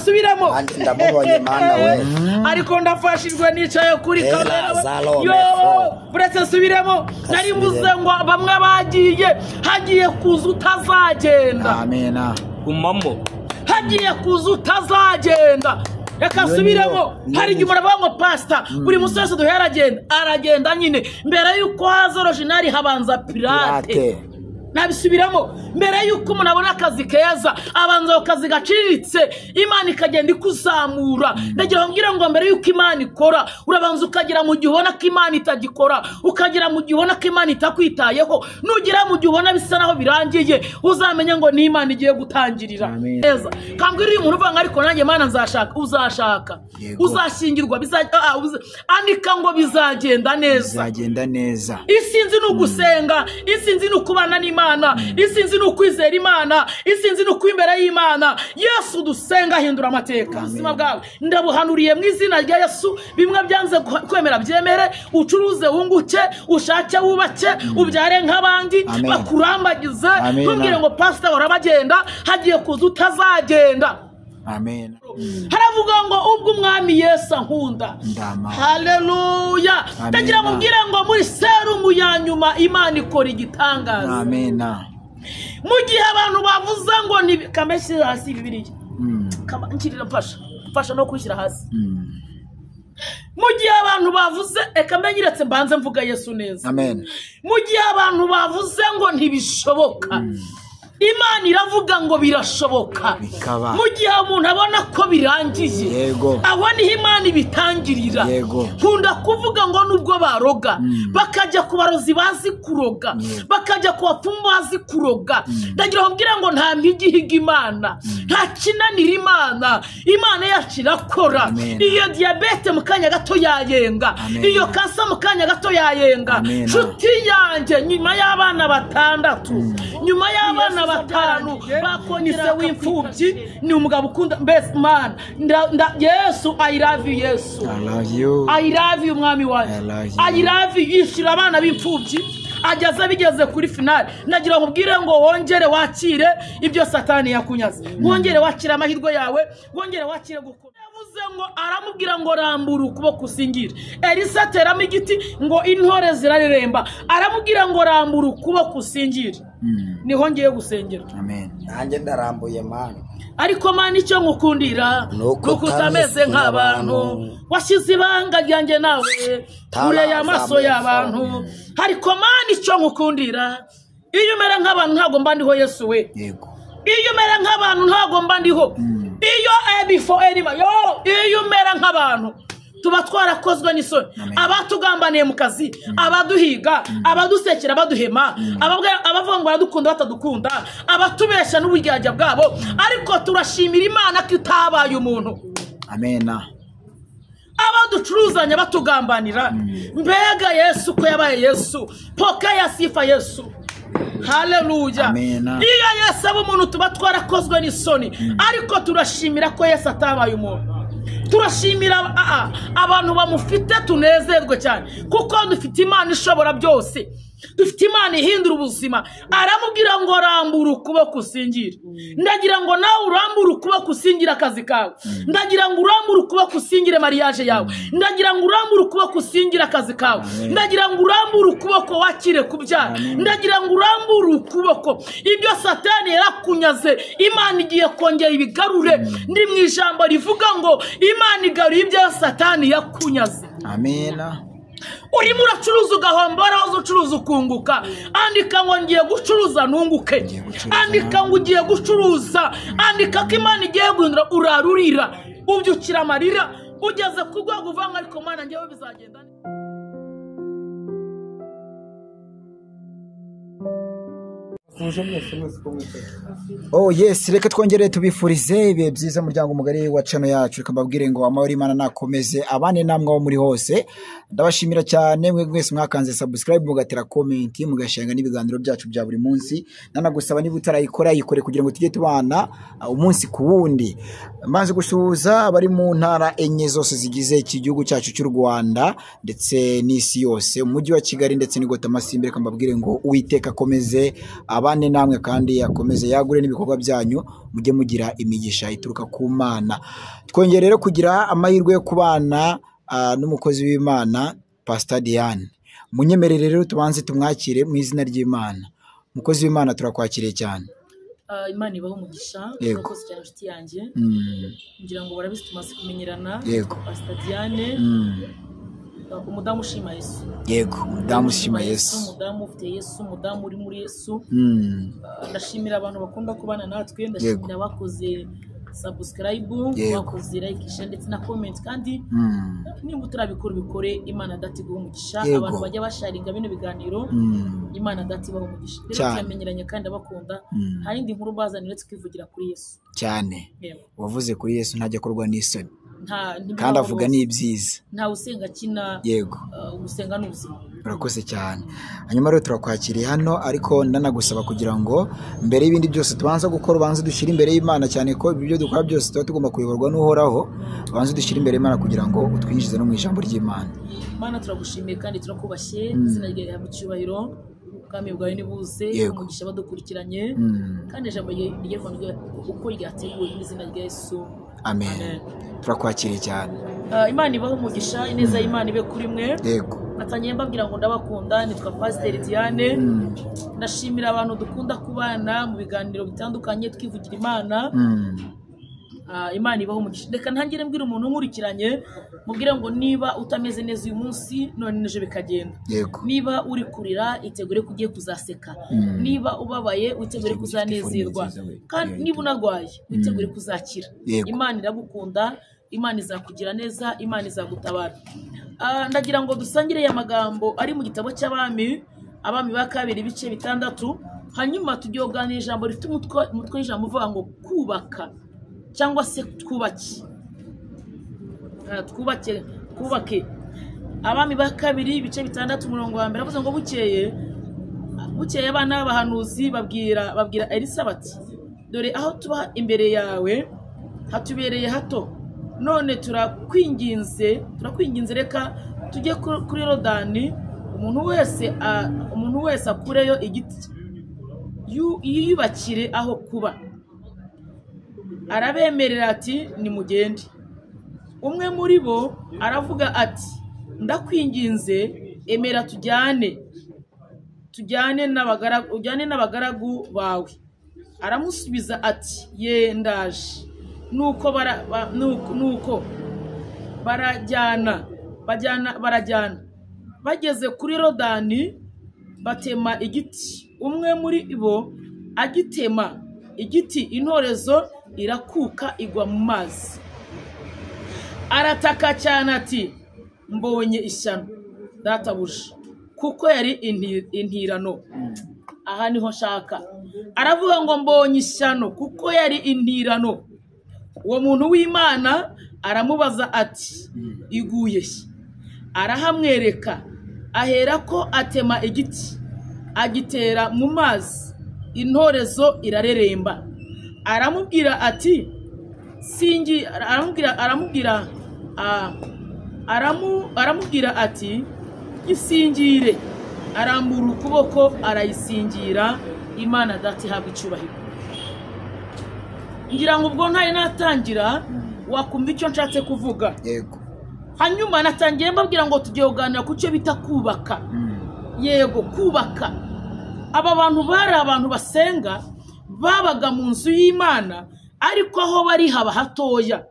subiramo ndamubonye mana we ariko ndafashijwe nicaye kuri kamera yo buretse subiramo nari mvuze ngo bamwe bagiye hagiye kuza utazagenda amena gumamo hagiye kuza utazagenda reka subiremo hari igihe muravuga ngo pastor buri musose duhera aragenda nyine mbere yuko haza original habanza pirate nabisubiramo mbere yuko umuntu abona akazi keza abanza akazi gaciriritse Imana ikagenda ikuzamura ndagira ngo mbere yuko Imana ikora urabanza ukagira mu gihe ubona ko Imana itagikora ukagira mu gihe ubona ko Imana itakwitayeho nugira mu gihe ubona bisa naho birangiye uzamenye ngo ni Imana igiye gutangirira neza kambwira uyu muntu uvanga ariko nanjye Imana nzashaka uzashaka uzashingirwa andika ngo bizagenda neza isinzi n'ugusenga isinzi n'ukubana n'Imana isinzi n'ukwizera Imana isinzi n'ukwimbere y'Imana Yesu dusenga hindura amateka ubuzima bwawe ndabuhanuriye mu izina rya Yesu bimwe byanze kwemera byemere ucuruze wunguke ushake wubake ubyare nk'abandi bakurambagize ntubwire ngo pastor warabagenda hagiye kuza utazagenda amen haravuga ngo ubwo umwami Yesu ankunda haleluya ndagira ngo mbwire ngo muri serumu ya nyuma Imana ikora igitangaza amen mu gihe abantu bavuze ngo ni kameshyira hasi Bibiliya kama nkirira mfasha no kwishyira hasi mu gihe abantu bavuze eka menyiretse mbanze mvuga Yesu neza amen mu gihe abantu bavuze ngo ntibishoboka Imana iravuga ngo birashoboka bikaba mu gihe umuntu abona ko birangiye yego aho niho Imana ibitangirira yego nkunda kuvuga ngo nubwo baroga bakajya ku barozi bazi kuroga bakajya ku bapfumu bazi kuroga ndagira ngo mbwira ngo nta mpigihiga Imana nta kinanira Imana yacu irakora iyo diabete mu kanya gato yayenga iyo kansa mu kanya gato yayenga nshuti yanjye nyuma y'abana 6 nyuma y'abana 5 bakonise w'imfubyi ni umugabo ukunda mbese man Yesu I love you Yesu I love you mwami wanjye I love you yishira abana b'imfubyi ageze bigeze kuri finale nagira ngo mbwire ngo wongere wakire ibyo Satani yakunyaze wongere wakira amahirwe yawe wongere wakire gukora yavuze ngo aramubwira ngo rambura ukuboko usingire Elisa ateramo igiti ngo intore zirareremba aramubwira ngo rambura ukuboko usingire niho ngiye gusengera amen nanjye ndarambuye Mana ariko Mana icyo ngukundira nuko utameze nk'abantu washyize ibanga ryanjye nawe kure y'amaso y'abantu ariko Mana icyo ngukundira iyo umera nk'abantu ntago mba ndiho Yesu we yego iyo umera nk'abantu ntago mba ndiho iyo before anybody iyo umera nk'abantu tuba twarakozwe n'isoni abatugambaniye mu kazi abaduhiga abadusekera abaduhema abavuga ngo baradukunda batadukunda abatubesha n'uburyarya bwabo ariko turashimira Imana ko itabaye umuntu amena abaducuruzanya batugambanira mbega Yesu ko yabaye Yesu pokea sifa Yesu haleluya iyo Yesu aba umuntu tuba twarakozwe n'isoni ariko turashimira ko Yesu atabaye umuntu turashimira abantu bamufite tunezerwe cyane kuko dufite Imana ishobora byose dufite Imana ihindura ubuzima aramubwira ngo rambura ukuboko usingire ndagira ngo nawe urambura ukuboko usingire akazi kawe ndagira ngo urambura ukuboko usingire mariage yawe ndagira ngo urambura ukuboko usingire akazi kawe ndagira ngo urambura ukuboko wakire kubyara ndagira ngo urambura ukuboko ibyo Satani yarakunyaze Imana igiye kongera ibigarure ndi mu ijambo rivuga ngo Imana igarura ibyo Satani yakunyaze amena urimo uracuruza ugahombora aho ucuruza ukunguka andika ngo ngiye gucuruza nunguke andika ngo ugiye gucuruza andika ko Imana igiye guhindura urarurira ubyukira amarira ugeze ku rwego uvanga ariko Mana ngewe bizagenda Oh yes, reka twongere tubifurize ibihe byiza muryango mugari wa channel yacu, reka mbabwire ngo amahoro Imana nakomeze abane namwe aho muri hose. Ndabashimira cyane mwe mwese mwakanze subscribe mugatera comment mugashenga n'ibiganiro byacu bya buri munsi. Nanagusaba niba utarayikora yikore kugira ngo tujye tubana umunsi ku wundi. Maze gushuza bari mu ntara enye zose zigize iki gihugu cyacu cy'u Rwanda ndetse n'isi yose, umujyi wa Kigali ndetse n'Igota Masimbe, reka mbabwire ngo Uwiteka akomeze abane namwe kandi akomeze yagure n'ibikorwa byanyu mujye mugira imigisha ituruka ku Mana. Twongere rero kugira amahirwe yo kubana n'umukozi w'Imana Pastor Diane. Munyemerere rero tubanze tumwakire mu izina ry'Imana. Umukozi w'Imana turakwakiriye cyane. Imana ibaho umugisha, urakoze cyane inshuti yanjye. Ngira ngo barabizi tumaze kumenyerana. Pastor Diane, umudamu ushima Yesu. Yego, umudamu ushima Yesu. Umudamu ufite Yesu, umudamu uri muri Yesu. Ndashimira abantu bakunda kubana natwe, ndashimira abakoze subscribe, bakoze like ndetse na comment, kandi nimba turabikora bikore Imana datiguha umugisha. Abantu bajya basharinga bino biganiro, Imana datibaho umugisha. Rero cyamenyeranye kandi abakunda, hari indi nkuru bazanira twivugira kuri Yesu cyane. Wavuze kuri Yesu ntajya korwa n'isoni, kandi avuga n'ibyiza. Nta usenga kina, yego, usenga n'ubuzima. Urakoze cyane. Hanyuma rero turakwakiriye hano, ariko ndanagusaba kugira ngo mbere y'ibindi byose tubanza gukora, ubanze dushyire imbere y'Imana, cyane ko ibyo dukora byose tuba tugomba kuyoborwa n'Uhoraho. Ubanze dushyire imbere y'Imana kugira ngo utwinjize no mu ijambo ry'Imana. Mana turagushimiye kandi turakubashye, izina ryawe rihabwe icyubahiro, ubwami bwawe nibuze, umugisha badukurikiranye, kandi ijambo ry'Imana uko ryateguwe mu izina rya Yesu. Amen. Turakwakiriye cyane. Imana ibaho umugisha, ineza y'Imana ibe kuri mwe. Yego. Natangiye mbabwira ngo ndabakunda, nitwa Pastor Diane. Ndashimira abantu dukunda kubana mu biganiro bitandukanye twivugira Imana. Imana ibaho umugisha. Reka ntangire mbwira umuntu nkurikiranye, mubwire ngo niba utameze neza uyu munsi, none neje bikagenda. Niba uri kurira, itegure kugiye kuzaseka. Niba ubabaye, witegure kuzanezerwa. Kandi niba unarwaye, witegure kuzakira. Imana iragukunda, Imana izakugira neza, Imana izagutabara. Ndagira ngo dusangire ya magambo ari mu gitabo cy'Abami, Abami ba kabiri ibice 6. Hanyuma tugiye kuganira ijambo rifite umutwe w'ijambo uvuga ngo kubaka, cyangwa se twubake. Abami ba kabiri ibice 6 umurongo wa 1 avuze ngo bukeye abana b'abahanuzi babwira Elisa bati, dore aho tuba imbere yawe hatubereye hato, none turakwinginze reka tujye kuri Yorodani, umuntu wese akureyo igiti yiyubakire aho kuba. Arabemerera ati nimugende. Umwe muri bo aravuga ati, ndakwinginze emera tujyane n'abagaragu bawe. Aramusubiza ati, ye ndaje. Nuko barajyana. Bageze kuri Yorodani batema igiti. Umwe muri bo agitema igiti, intorezo irakuka igwa mu mazi. Arataka cyane ati, mbonye ishyano databuja, kuko yari intirano. Aha niho nshaka. Aravuga ngo mbonye ishyano kuko yari intirano. Uwo muntu w'Imana aramubaza ati, iguye he? Arahamwereka. Aherako atema igiti, agitera mu mazi, intorezo irareremba. Aramubwira ati, aramubwira ati, isingire. Arambura ukuboko arayisingira. Imana dati habwa icyubahiro. Ngira ngo ubwo ntari natangira wakumva icyo nshatse kuvuga. Yego. Hanyuma natangiye mbabwira ngo tugiye kuganira ku cyo bita kubaka. Yego, kubaka. Aba bantu bari abantu basenga, babaga mu nzu y'Imana, ariko aho bari haba hatoya.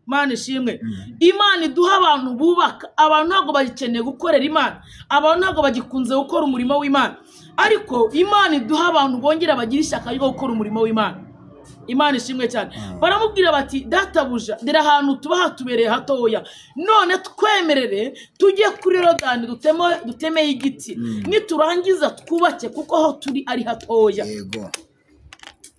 Mana ishimwe. Imana iduha abantu bubaka. Abantu ntabwo bagikeneye gukorera Imana, abantu ntabwo bagikunze gukora umurimo w'Imana, ariko Imana iduha abantu bongera bagira ishyaka ryo gukora umurimo w'Imana. Imana ishimwe cyane. Baramubwira bati, databuja, dore ahantu tuba hatubereye hatoya, none twemerere tujye kuri Yorodani duteme igiti, niturangiza twubake, kuko aho turi ari hatoya. Yego.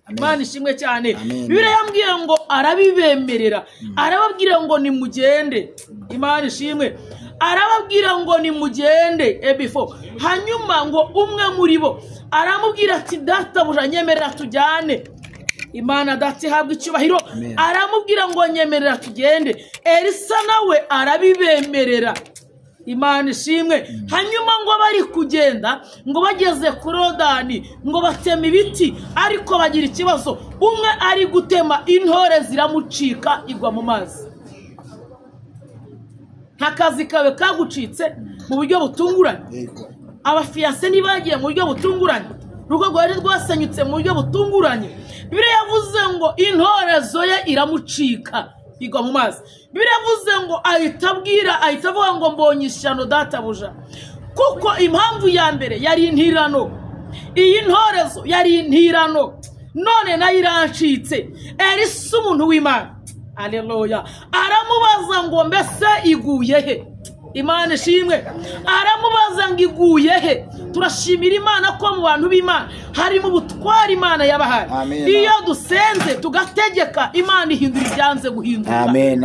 Imana ishimwe cyane. Bibiliya yambwiye ngo arabibemerera. Arababwira ngo nimugende. Imana ishimwe. Arababwira ngo nimugende. Hanyuma ngo umwe muri bo aramubwira ati, databuja, nyemerera tujyane. Imana dati habwa icyubahiro. Aramubwira ngo nyemerera tugende. Elisa nawe arabibemerera. Imana ishimwe. Hanyuma ngo bari kugenda ngo bageze ku Yorodani ngo batema ibiti ariko bagira ikibazo, umwe ari gutema intore ziramucika igwa mu mazi. Nta kazi kawe kagucitse mu buryo butunguranye. Abafiyanse ntibagiye mu buryo butunguranye, urugo rwari rwasenyutse mu buryo butunguranye. Bibiliya yavuze ngo intorezo ye iramucika igwa mu mazi. Bibiliya yavuze ngo ahita avuga ngo mbonye ishyano databuja, kuko impamvu ya mbere yari intirano. Iyi ntorezo yari intirano, none nayo irancitse. Elisa umuntu w'Imana, aleluya, aramubaza ngo mbese iguye he? Imana ishimwe. Aramubaza ngo iguye he? Turashimira Imana ko mu bantu b'Imana harimo ubutwari Imana yabahaye. Iyo dusenze tugategeka, Imana ihindura ibyanze guhinduka. Amen.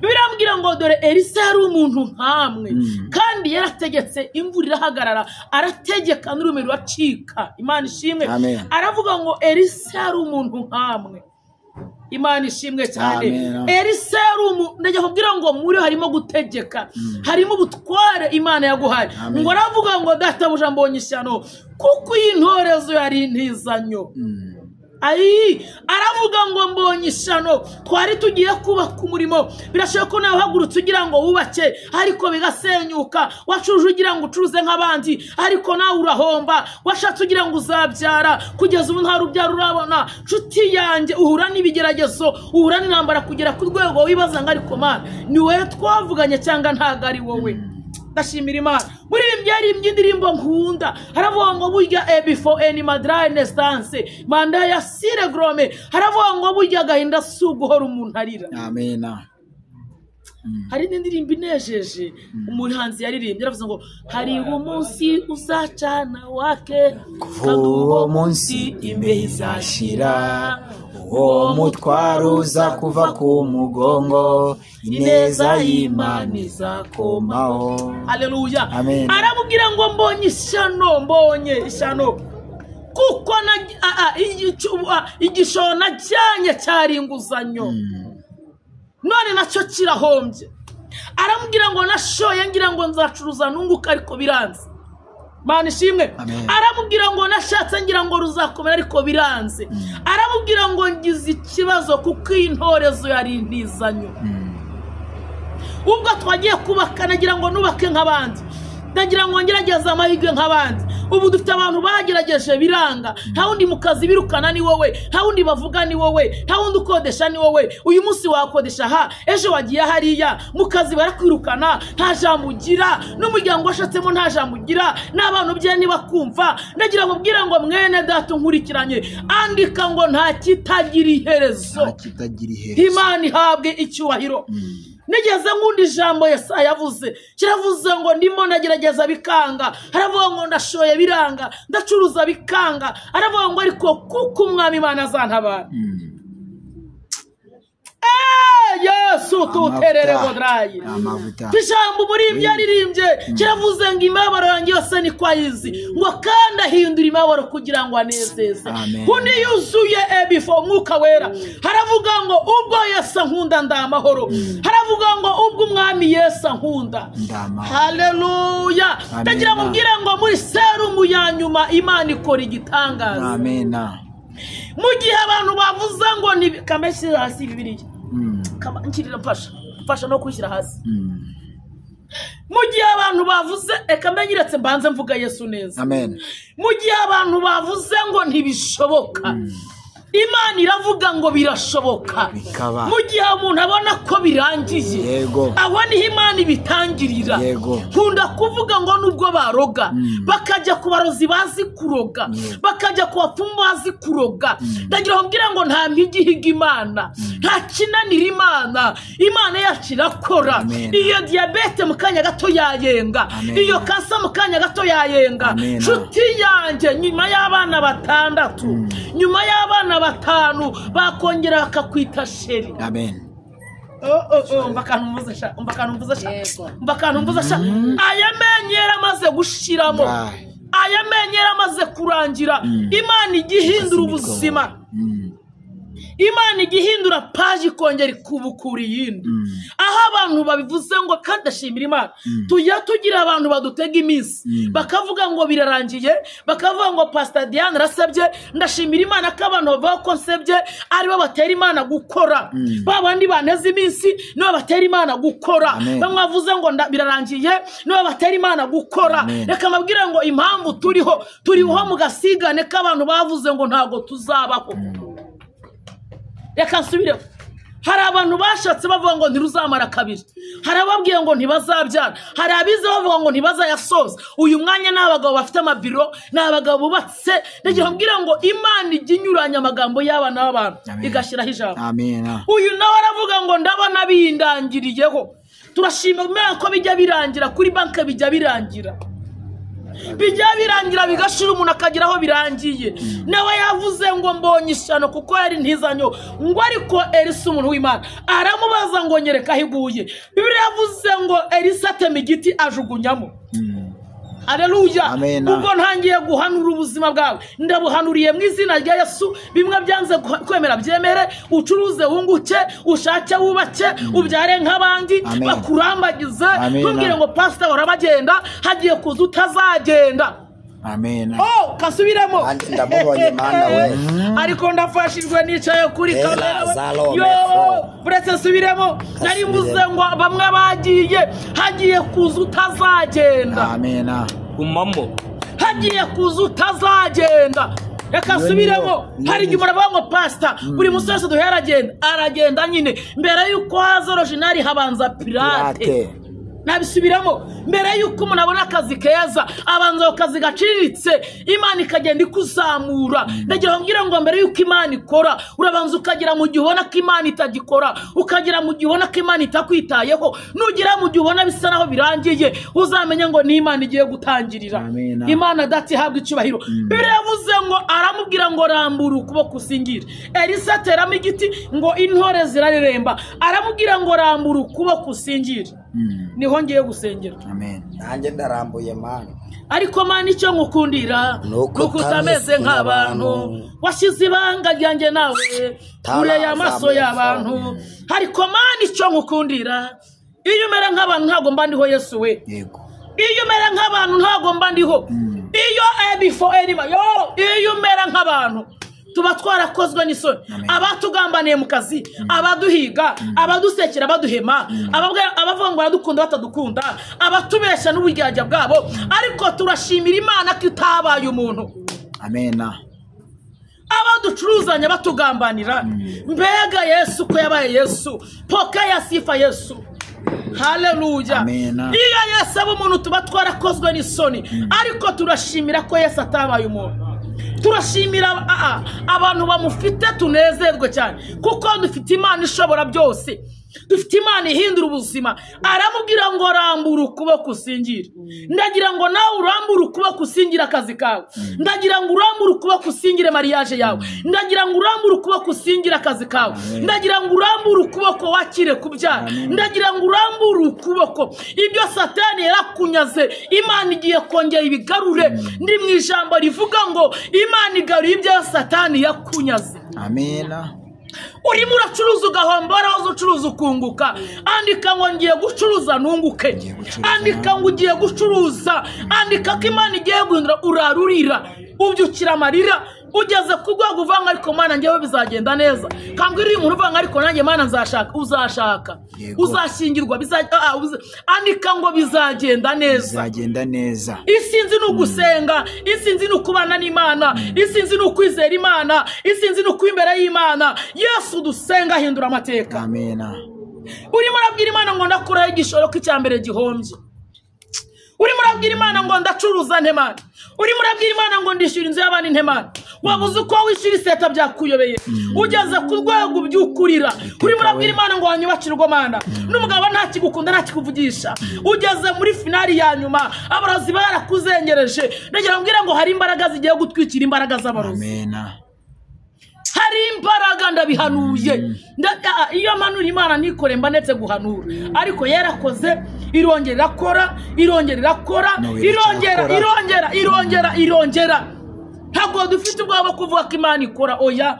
Birambwira ngo dore Elisa yari umuntu nkamwe, kandi yarategetse imvura irahagarara, arategeka n'urumuri ruracika. Imana ishimwe. Aravuga ngo Elisa yari umuntu nkamwe. Imana ishimwe cyane. Elisa yari umuntu, ndajya kubwira ngo muri harimo gutegeka, harimo ubutware Imana yaguhaye. Ngo aravuga ngo databuja mbonye ishyano, kuko iyi ntorezo yari intizanyo. Aravuga ngo mbonye ishyano, twari tugiye kubaka umurimo, birashoboka ko nawe uhagurutse ugira ngo wubake ariko bigasenyuka, wacuruje ugira ngo ucuruze nk'abandi ariko nawe urahomba, washatse ugira ngo uzabyara kugeza ubu nta rubyaro urabona. Nshuti yanjye, uhura n'ibigeragezo, uhura n'intambara kugera ku rwego wibaza ngo ariko Mana ni wowe twavuganye cyangwa ntago ari wowe. Ndashimira Imana. Muri ibi indirimbo nkunda, haravuga ngo burya before any madra instance manda ya sire grome, haravuga ngo burya gahinda suguhora umuntu arira. Amen. Hari n'indirimbo inejeje umuhanzi yaririmbye, yaravuze ngo hari umunsi uzacana wake, kandi uwo munsi imbeho izashira, uwo mutwaro uza kuva ku mugongo, ineza y'Imana izakomaho. Haleluya. Aramubwira ngo mbonye ishyano, kuko igishona cyanye cyari inguzanyo, none nacyo kirahombye. Aramubwira ngo nashoye ngira ngo nzacuruza nunguka ariko biranze. Mana ishimwe. Aramubwira ngo nashatse ngira ngo ruzakomera ariko biranze. Aramubwira ngo ngize ikibazo kuko iyi ntorezo yari intizanyo. Ubwo twagiye kubaka nagira ngo nubake nk'abandi, nagira ngo ngerageze amahirwe nk'abandi. Ubu dufite abantu bagerageje biranga, nta wundi mu kazi birukana ni wowe, nta wundi bavuga ni wowe, nta wundi ukodesha ni wowe. Uyu munsi wakodesha ha, ejo wagiye hariya, mu kazi barakwirukana, nta jambo ugira, n'umuryango washatsemo nta jambo ugira, n'abantu bye nibakumva. Ndagira ngo mbwira ngo mwene data nkurikiranye, andika ngo nta kitagira iherezo. Imana ihabwe icyubahiro. Nigeze nkunda ijambo Yesaya yavuze, kiravuze ngo ndimo nagerageza bikanga, haravuga ngo ndashoye biranga, ndacuruza bikanga, haravuga ngo ariko kuko umwami Imana azantabara. Yesu tuterere bodrayi. Ijambo muri ibyo yaririmbye kiravuze ngo imibabaro yanjye yose ni kwa yizi, ngo kandi ahindura imibabaro kugira ngo anezeze. Undi yuzuye before mwuka wera, haravuga ngo ubwo Yesu ankunda ndamahoro, haravuga ngo ubwo umwami Yesu ankunda. Haleluya. Ndagira ngo mbwire ngo muri serumu ya nyuma Imana ikora igitangaza. Amen. Mu gihe abantu bavuze ngo ni kameshyi hasi Bibiliya, nkirira mfasha no kwishyira hasi. Mu gihe abantu bavuze, eka menyiretse mbanze mvuga Yesu neza. Amen. Mu gihe abantu bavuze ngo ntibishoboka, Imana iravuga ngo birashoboka. Mu gihe umuntu abona ko birangiye, aho niho Imana ibitangirira. Nkunda kuvuga ngo nubwo baroga, bakajya ku barozi bazi kuroga, bakajya ku bapfumu bazi kuroga, ndagira ngo mbwira ngo nta mpigihiga Imana, nta kinanira Imana. Imana yacu irakora. Iyo diyabete mu kanya gato yayenga, iyo kansa mu kanya gato yayenga. Nshuti yanjye, nyuma y'abana 6, nyuma y'abana 5 bakongera bakakwita sheri. Amen. Mbakanumvuza sha. Ayamenyera amaze gushiramo, ayamenyera amaze kurangira. Imana igihindura ubuzima, Imana igihindura paji kongera ikubukura yindi. Aho abantu babivuze ngo kandi ashimira Imana tujya tugira abantu badutega iminsi bakavuga ngo birarangiye bakavuga ngo Pastor Diane rasabye ndashimira Imana ko abantu bavuga ko nsebye ari bo batera Imana gukora babandi baneze iminsi no batera Imana gukora bamwavuze ngo birarangiye no batera Imana gukora reka mabwire ngo impamvu turiho mu gasigane k'abantu bavuze ngo ntago tuzabaho reka nsubire hari abantu bashatse bavuga ngo ntiruzamara kabiri hari ababwiye ngo ntibazabyara hari abize bavuga ngo ntibazayasoza uyu mwanya n'abagabo bafite amabiro n'abagabo bubatse ndagira mbwira ngo Imana ijya inyuranya amagambo y'abana b'abantu igashiraho ijambo uyu nawe aravuga ngo ndabona bindangiriyeho turashimira ko bijya birangira kuri banke bijya birangira bigashira umuntu akagira aho birangiye nawe yavuze ngo mbonye ishyano kuko yari ntizanyo ngo ariko Elisa umuntu w'Imana aramubaza ngo nyereka ahiguye Bibiliya yavuze ngo Elisa atema igiti ajugunyamo Haleluya ubwo ntangiye guhanura ubuzima bwawe ndabuhanuriye mu izina rya Yesu bimwe byanze kwemera byemere ucuruze wunguke ushake wubake ubyare nk'abandi bakurambagize kumbwire ngo pastor warabagenda hagiye kuza utazagenda kasubiremo ndamubonye Mana we ariko ndafashijwe nicaye kuri kamera yo buretse subiremo nari mvuze ngo bamwe bagiye hagiye kuza utazagenda umamo hagiye kuza utazagenda reka subiremo hari igihe muravuga ngo pastor buri musore wese duheragenda aragenda nyine mbere yuko haza original habanza pirate nabisubiramo mbere yuko umuntu abona akazi keza abanza akazi gaciriritse Imana ikagenda ikuzamura ndagira ngira ngo mbere yuko Imana ikora urabanza ukagira mu gihe ubona ko Imana itagikora ukagira mu gihe ubona ko Imana itakwitayeho nugira mu gihe ubona bisa naho birangiye uzamenye ngo ni Imana igiye gutangirira Imana dati habwa icubahiro Bibiliya yavuze ngo aramubwira ngo rambura ukuboko usingire Elisa ateramo igiti ngo intore zirareremba aramubwira ngo rambura ukuboko usingire niho ngiye gusengera nanjye ndarambuye Mana ariko Mana icyo ngukundira nuko utameze nk'abantu washyize ibanga ryanjye nawe kure y'amaso y'abantu ariko Mana icyo ngukundira iyo umera nk'abantu ntago mba ndiho Yesu we iyo umera nk'abantu ntago mba ndiho iyo before anybody iyo umera nk'abantu tuba twarakozwe n'isoni abatugambaniye mu kazi abaduhiga abadusekera abaduhema abavuga ngo baradukunda batadukunda abatubesha n'uburyarya bwabo ariko turashimira Imana ko itabaye umuntu abaducuruzanya batugambanira mbega Yesu ko yabaye Yesu pokea sifa Yesu Haleluya iyo Yesu aba umuntu tuba twarakozwe n'isoni ariko turashimira ko Yesu atabaye umuntu turashimira abantu bamufite tunezerwe cyane kuko dufite Imana ishobora byose dufite Imana ihindura ubuzima aramubwira ngo rambura ukuboko usingire ndagira ngo nawe urambura ukuboko usingire akazi kawe ndagira ngo urambura ukuboko usingire mariage yawe ndagira ngo urambura ukuboko usingire akazi kawe ndagira ngo urambura ukuboko wakire kubyara ndagira ngo urambura ukuboko ibyo Satani yarakunyaze Imana igiye kongera ibigarure ndi mu ijambo rivuga ngo Imana igaruye ibyo Satani yakunyaze urimo uracuruza ugahombora aho ucuruza ukunguka andika ngo ngiye gucuruza nunguke andika ngo ugiye gucuruza andika ko Imana igiye guhindura urarurira ubyukira amarira ugeze ku rwego uvanga ariko Mana ngewe bizagenda neza kangwa iri umuntu uvanga ariko nanjye Mana nzashaka uzashaka uzashingirwa andika ngo bizagenda neza isinzi n'ugusenga isinzi n'ukubana n'Imana isinzi n'ukwizera Imana isinzi n'ukwimbere y'Imana Yesu dusenga hindura amateka urimo urabwira Imana ngo ndakuraho igishoro k'icyambere gihombye urimo urabwira Imana ngo ndacuruza ntemana urimo urabwira Imana ngo ndishyura inzu y'abandi ntemana wabuze uko wishyura iseta byakuyobeye ugeze ku rwego byukurira urimo urabwira Imana ngo wanyubakirwa Mana n'umugabo nta kigukunda nta kikuvugisha ugeze muri finali ya nyuma abarozi barakuzengereje ndagira mbwira ngo hari imbaraga zigiye gutwikira imbaraga z'abarozi hari imbaraga ndabihanuye iyo manura Imana nikore mba ndetse guhanura ariko yarakoze irongera irakora irongera ntabwo dufite ubwoba kuvuga ko Imana ikora oya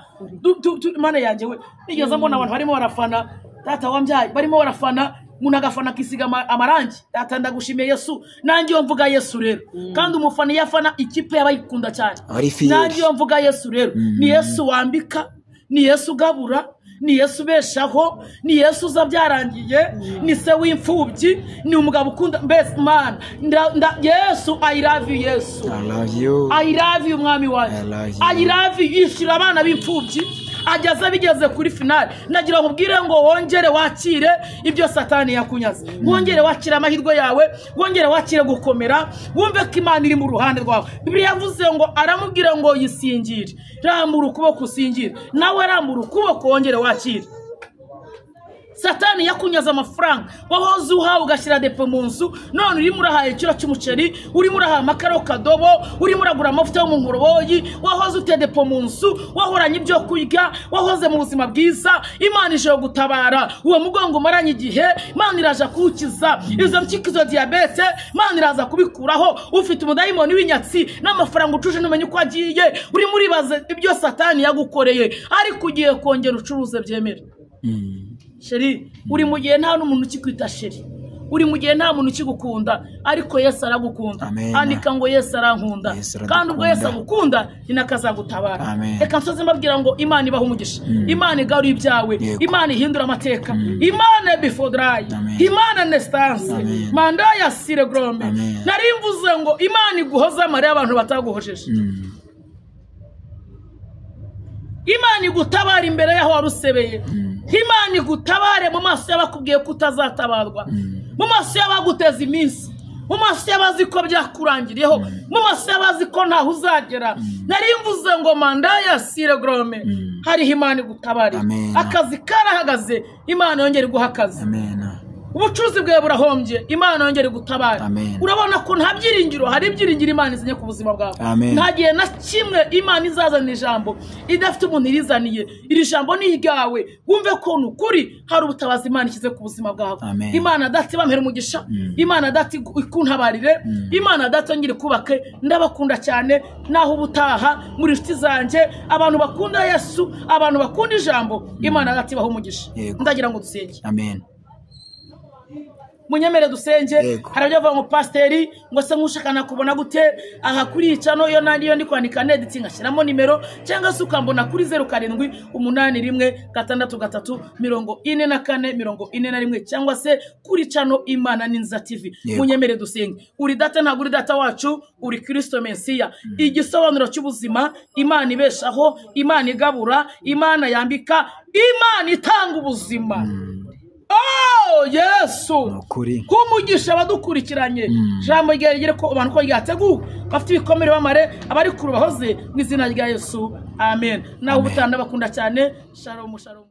Imana yanjye we nigeze mbona abantu barimo barafana data wambyaye barimo barafana umuntu agafana akisiga amarangi atanda gushimiye Yesu nanjye yo mvuga Yesu rero kandi umufana yafana ikipe yabayikunda cyane nanjye yo mvuga Yesu rero ni Yesu wambika ni Yesu gabura ni Yesu beshaho ni Yesu uzabyarangiye ni se w'imfubyi ni umugabo ukunda best man Yesu I love you Yesu I love you mwami wanjye I love you yishira abana b'imfubyi ageza bigeze kuri finale nagira nkubwire ngo wongere wakire ibyo Satani yakunyaze wongere wakire amahirwe yawe wongere wakire gukomera wumve ko Imana iri mu ruhande rwawe Bibiliya yavuze ngo aramubwira ngo yisingire rambura ukuboko usingire nawe rambura ukuboko wongere wakire Satani yakunyaza amafaranga wahoze uhawe ugashyira depo mu nzu none uri murahaye ikiro cy'umuceri uri murahaye amakaro kadobo uri muragura amavuta yo mu ngoroboyi wahoze ute depo mu nzu wahoranye ibyo kurya wahoze mu buzima bwiza Imana ije gutabara uwo mugongo umaranye igihe Imana iraje kuwukiza izo mpyikizo diabete Imana iraza kubikuraho ufite umudayimoni w'inyatsi n'amafaranga ucuje numenye uko agiye uri muribaze ibyo Satani yagukoreye ariko ugiye kongera ucuruze byemera Sheri uri mu gihe nta n'umuntu ukikwita sheri uri mu gihe nta muntu ukigukunda ariko Yesu aragukunda andika ngo Yesu arankunda kandi ubwo Yesu agukunda ninakazagutabara reka nsoze mbabwira ngo Imana ibaho umugisha Imana igaruye ibyawe Imana ihindura amateka Imana before dry Imana nestance manda ya sire grome narimvuze ngo Imana iguhoza amare abantu bataguhojeje Imana igutabara imbere yaho warusebeye Imana igutabare mu maso y'abakubwiye kutazatabarwa mu maso y'abaguteza iminsi mu maso y'abazi ko byakurangiriyeho mu maso y'abazi ko ntaho uzagera narimvuze ngo manda ya sire grome hari Imana igutabare akazi karahagaze Imana yongera guha akazi ubucuruzi bwawe burahombye Imana yongera gutabara urabona ko nta byiringiro hari ibyiringiro Imana izinye ku buzima bwawe nta gihe na kimwe Imana izazana ijambo idafite umuntu irizaniye iri jambo ni iryawe wumve ko nukuri hari ubutabazi Imana ishyize ku buzima bwawe Imana dati bamera umugisha Imana dati ikuntabarire Imana dati yongere kubake ndabakunda cyane naho ubutaha muri nshuti zanjye abantu bakunda Yesu abantu bakunda ijambo Imana dati baho umugisha ndagira ngo dusenge munyemere dusenge harabyo ngo pasteri ngo se nkushakana kubona gute aha kuri icano yo nandi ndi kwandika neditsi ngashyiramo nimero cyangwa se ukambona kuri 0781634441 cyangwa se kuri cano Imana Ninza TV munyemere dusenge uri data ntabwo uri data wacu uri Kristo Mesiya igisobanuro cy'ubuzima Imana ibeshaho Imana igabura Imana yambika Imana itanga ubuzima Oh Yesu kumugisha abadukurikiranye jambo ryagere ko abantu ko ryateguwe bafite ibikomere bamare abari kurubahoze mu izina rya Yesu amen naho ubutanda bakunda cyane shalom shalom